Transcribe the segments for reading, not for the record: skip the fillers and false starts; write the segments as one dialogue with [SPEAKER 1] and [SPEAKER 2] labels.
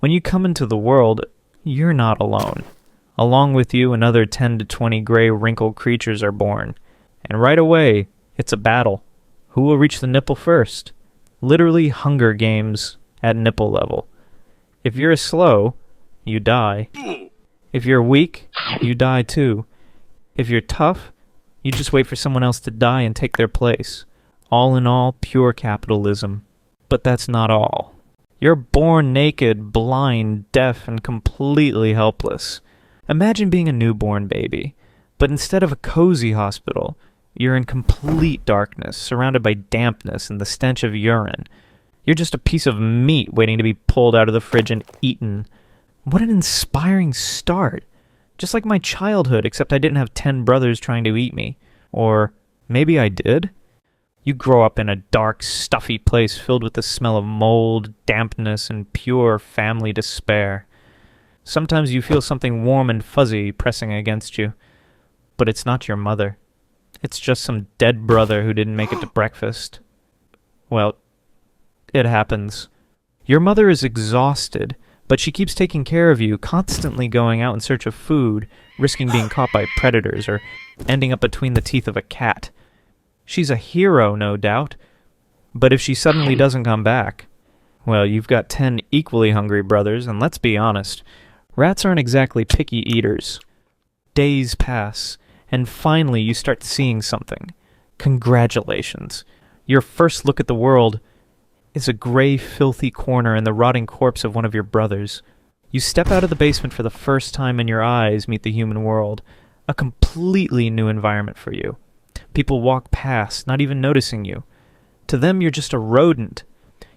[SPEAKER 1] When you come into the world, you're not alone. Along with you, another 10 to 20 gray, wrinkled creatures are born. And right away, it's a battle. Who will reach the nipple first? Literally Hunger Games at nipple level. If you're slow, you die. If you're weak, you die too. If you're tough, you just wait for someone else to die and take their place. All in all, pure capitalism. But that's not all. You're born naked, blind, deaf, and completely helpless. Imagine being a newborn baby, but instead of a cozy hospital, you're in complete darkness, surrounded by dampness and the stench of urine. You're just a piece of meat waiting to be pulled out of the fridge and eaten. What an inspiring start. Just like my childhood, except I didn't have 10 brothers trying to eat me. Or maybe I did? You grow up in a dark, stuffy place filled with the smell of mold, dampness, and pure family despair. Sometimes you feel something warm and fuzzy pressing against you. But it's not your mother. It's just some dead brother who didn't make it to breakfast. Well, it happens. Your mother is exhausted, but she keeps taking care of you, constantly going out in search of food, risking being caught by predators, or ending up between the teeth of a cat. She's a hero, no doubt, but if she suddenly doesn't come back, well, you've got 10 equally hungry brothers, and let's be honest, rats aren't exactly picky eaters. Days pass, and finally you start seeing something. Congratulations. Your first look at the world is a gray, filthy corner in the rotting corpse of one of your brothers. You step out of the basement for the first time and your eyes meet the human world, a completely new environment for you. People walk past, not even noticing you. To them, you're just a rodent.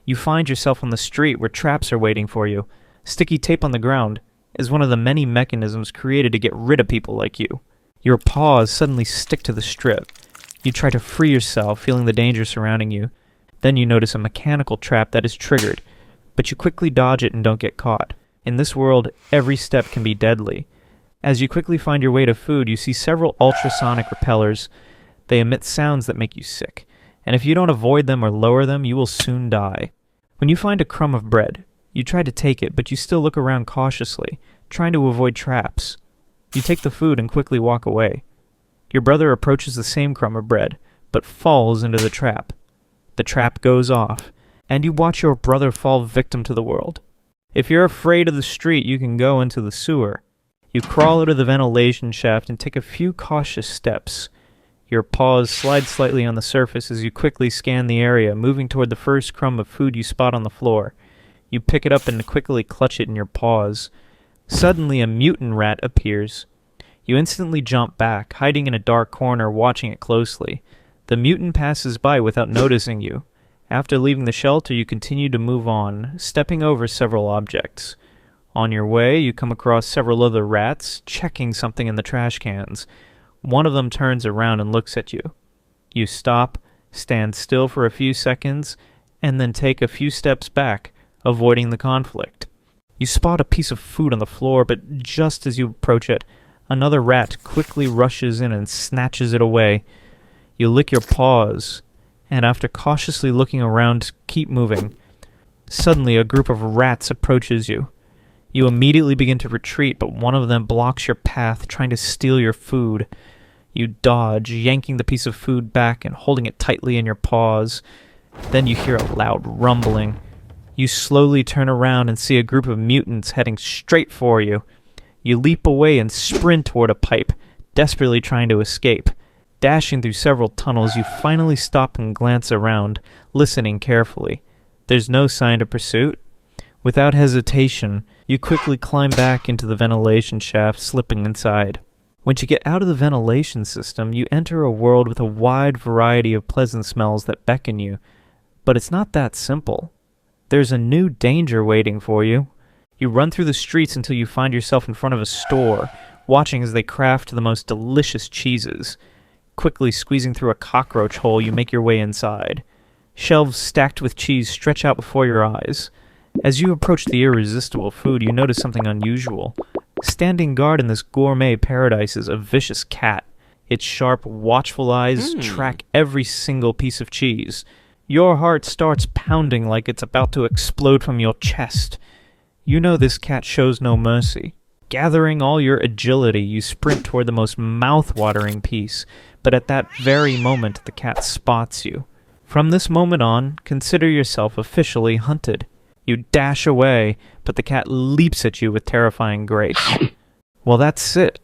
[SPEAKER 1] You find yourself on the street where traps are waiting for you. Sticky tape on the ground is one of the many mechanisms created to get rid of people like you. Your paws suddenly stick to the strip. You try to free yourself, feeling the danger surrounding you. Then you notice a mechanical trap that is triggered, but you quickly dodge it and don't get caught. In this world, every step can be deadly. As you quickly find your way to food, you see several ultrasonic repellers. They emit sounds that make you sick, and if you don't avoid them or lower them, you will soon die. When you find a crumb of bread, you try to take it, but you still look around cautiously, trying to avoid traps. You take the food and quickly walk away. Your brother approaches the same crumb of bread, but falls into the trap. The trap goes off, and you watch your brother fall victim to the world. If you're afraid of the street, you can go into the sewer. You crawl out of the ventilation shaft and take a few cautious steps. Your paws slide slightly on the surface as you quickly scan the area, moving toward the first crumb of food you spot on the floor. You pick it up and quickly clutch it in your paws. Suddenly, a mutant rat appears. You instantly jump back, hiding in a dark corner, watching it closely. The mutant passes by without noticing you. After leaving the shelter, you continue to move on, stepping over several objects. On your way, you come across several other rats, checking something in the trash cans. One of them turns around and looks at you. You stop, stand still for a few seconds, and then take a few steps back, avoiding the conflict. You spot a piece of food on the floor, but just as you approach it, another rat quickly rushes in and snatches it away. You lick your paws, and after cautiously looking around, keep moving. Suddenly, a group of rats approaches you. You immediately begin to retreat, but one of them blocks your path, trying to steal your food. You dodge, yanking the piece of food back and holding it tightly in your paws. Then you hear a loud rumbling. You slowly turn around and see a group of mutants heading straight for you. You leap away and sprint toward a pipe, desperately trying to escape. Dashing through several tunnels, you finally stop and glance around, listening carefully. There's no sign of pursuit. Without hesitation, you quickly climb back into the ventilation shaft, slipping inside. Once you get out of the ventilation system, you enter a world with a wide variety of pleasant smells that beckon you. But it's not that simple. There's a new danger waiting for you. You run through the streets until you find yourself in front of a store, watching as they craft the most delicious cheeses. Quickly squeezing through a cockroach hole, you make your way inside. Shelves stacked with cheese stretch out before your eyes. As you approach the irresistible food, you notice something unusual. Standing guard in this gourmet paradise is a vicious cat. Its sharp, watchful eyes track every single piece of cheese. Your heart starts pounding like it's about to explode from your chest. You know this cat shows no mercy. Gathering all your agility, you sprint toward the most mouth-watering piece, but at that very moment the cat spots you. From this moment on, consider yourself officially hunted. You dash away, but the cat leaps at you with terrifying grace. Well, that's it.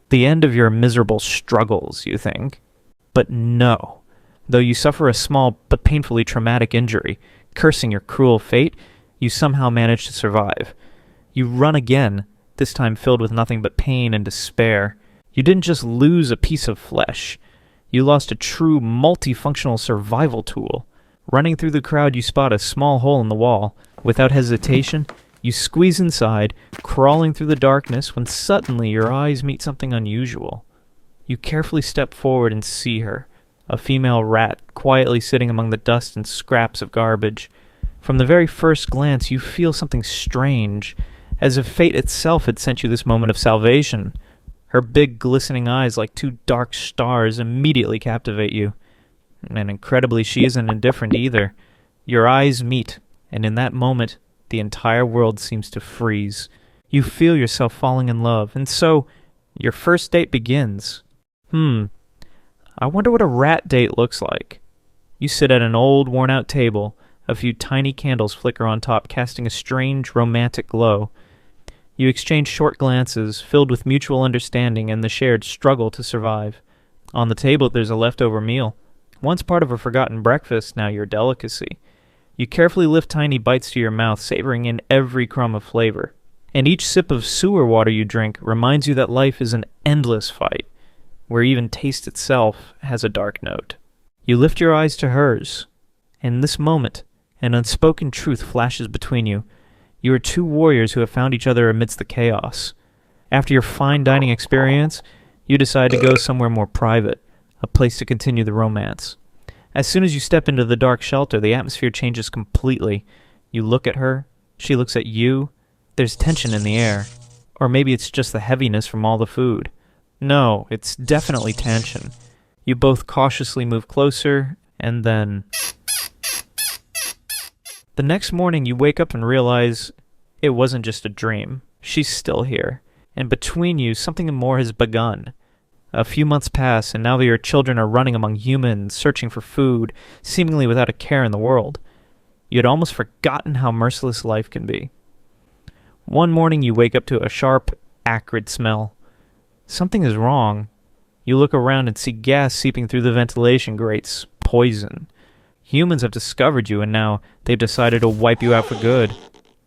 [SPEAKER 1] The end of your miserable struggles, you think. But no. Though you suffer a small but painfully traumatic injury, cursing your cruel fate, you somehow manage to survive. You run again, this time filled with nothing but pain and despair. You didn't just lose a piece of flesh. You lost a true multifunctional survival tool. Running through the crowd, you spot a small hole in the wall. Without hesitation, you squeeze inside, crawling through the darkness when suddenly your eyes meet something unusual. You carefully step forward and see her, a female rat quietly sitting among the dust and scraps of garbage. From the very first glance, you feel something strange, as if fate itself had sent you this moment of salvation. Her big, glistening eyes, like two dark stars, immediately captivate you. And incredibly, she isn't indifferent either. Your eyes meet, and in that moment, the entire world seems to freeze. You feel yourself falling in love, and so, your first date begins. I wonder what a rat date looks like. You sit at an old, worn-out table. A few tiny candles flicker on top, casting a strange, romantic glow. You exchange short glances, filled with mutual understanding and the shared struggle to survive. On the table, there's a leftover meal. Once part of a forgotten breakfast, now your delicacy. You carefully lift tiny bites to your mouth, savoring in every crumb of flavor. And each sip of sewer water you drink reminds you that life is an endless fight, where even taste itself has a dark note. You lift your eyes to hers. In this moment, an unspoken truth flashes between you. You are two warriors who have found each other amidst the chaos. After your fine dining experience, you decide to go somewhere more private, a place to continue the romance. As soon as you step into the dark shelter, the atmosphere changes completely. You look at her, she looks at you. There's tension in the air. Or maybe it's just the heaviness from all the food. No, it's definitely tension. You both cautiously move closer, and then... The next morning you wake up and realize it wasn't just a dream. She's still here. And between you, something more has begun. A few months pass, and now that your children are running among humans, searching for food, seemingly without a care in the world. You had almost forgotten how merciless life can be. One morning you wake up to a sharp, acrid smell. Something is wrong. You look around and see gas seeping through the ventilation grates. Poison. Humans have discovered you, and now they've decided to wipe you out for good.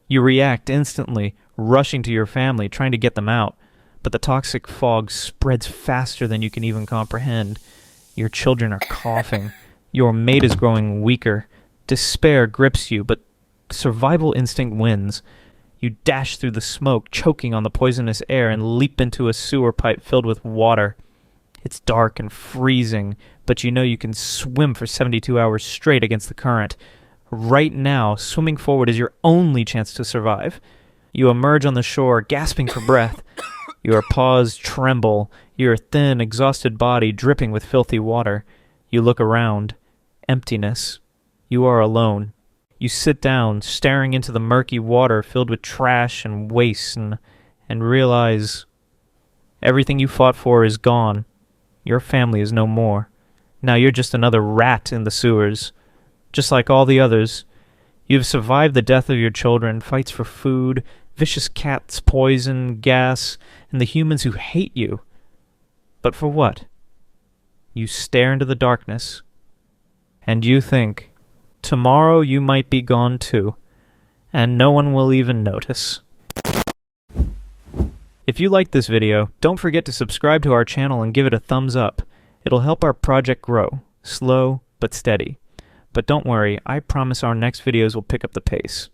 [SPEAKER 1] You react instantly, rushing to your family, trying to get them out. But the toxic fog spreads faster than you can even comprehend. Your children are coughing. Your mate is growing weaker. Despair grips you, but survival instinct wins. You dash through the smoke, choking on the poisonous air, and leap into a sewer pipe filled with water. It's dark and freezing, but you know you can swim for 72 hours straight against the current. Right now, swimming forward is your only chance to survive. You emerge on the shore, gasping for breath. Your paws tremble, your thin, exhausted body dripping with filthy water. You look around. Emptiness. You are alone. You sit down, staring into the murky water filled with trash and waste, and realize everything you fought for is gone. Your family is no more. Now you're just another rat in the sewers. Just like all the others, you've survived the death of your children, fights for food, vicious cats, poison, gas, and the humans who hate you. But for what? You stare into the darkness, and you think, tomorrow you might be gone too, and no one will even notice. If you liked this video, don't forget to subscribe to our channel and give it a thumbs up. It'll help our project grow, slow but steady. But don't worry, I promise our next videos will pick up the pace.